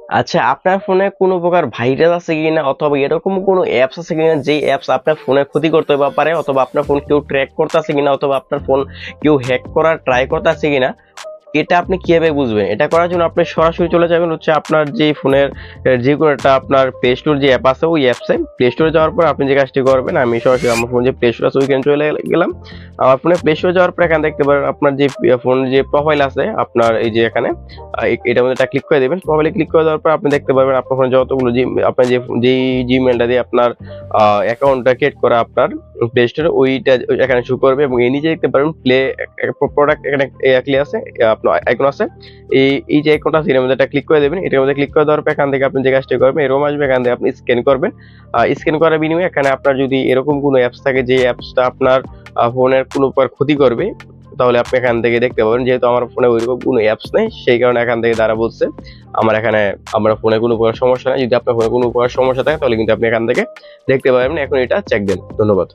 আচ্ছা, আপনার ফোনে কোনো প্রকার ভাইরাস আছে কিনা অথবা এরকম কোনো অ্যাপস আছে কিনা যে অ্যাপস আপনার ফোনে ক্ষতি করতে পারে, অথবা আপনার ফোন কেউ ট্র্যাক করতেছে কিনা, অথবা আপনার ফোন কেউ হ্যাক করার ট্রাই করতেছে কিনা, এটা আপনি কিভাবে বুঝবেন? এটা করার জন্য আপনি সরাসরি চলে যাবেন হচ্ছে আপনার যে ফোনের যে কোনো একটা আপনার প্লে স্টোর যে অ্যাপ আছে ওই অ্যাপসে। প্লে স্টোরে যাওয়ার পর আপনি যে কাজটি করবেন, আমি সরাসরি আমার ফোন যে প্লে স্টোর আছে ওইখানে চলে গেলাম। আমার ফোনে প্লে স্টোরে যাওয়ার পর এখানে দেখতে পারেন আপনার যে ফোন যে প্রোফাইল আছে আপনার এই যে এখানে এটার মধ্যে একটা ক্লিক করে দেবেন। প্রোফাইলে ক্লিক করে দেওয়ার পর আপনি দেখতে পারবেন আপনার ফোনে যতগুলো আপনার যেই জিমেলটা দিয়ে আপনার অ্যাকাউন্টটা ক্রিয়েট করা আপনার প্লে স্টোরে ওইটা এখানে শো করবে, এবং এই নিচে দেখতে পারবেন প্লে প্রোডাক্ট এখানে আছে, আপনার আইকন আছে। এই যে আইকনটা আছে এর মধ্যে একটা ক্লিক করে দেবেন। এটার মধ্যে ক্লিক করে দেওয়ার পর এখান থেকে আপনি যে কাজটা করবেন এরকম আসবে, এখান থেকে আপনি স্ক্যান করবেন। স্ক্যান করার বিনিময়ে এখানে আপনার যদি এরকম কোনো অ্যাপস থাকে যে অ্যাপসটা আপনার ফোনের কোনো প্রকার ক্ষতি করবে, তাহলে আপনি এখান থেকে দেখতে পাবেন। যেহেতু আমার ফোনে ওইরকম কোনো অ্যাপস নেই সেই কারণে এখান থেকে তারা বলছে আমার এখানে আমার ফোনে কোনো প্রকার সমস্যা নেই। যদি আপনার ফোনে কোনো প্রকার সমস্যা থাকে তাহলে কিন্তু আপনি এখান থেকে দেখতে পাবেন। এখন এটা চেক দেন। ধন্যবাদ।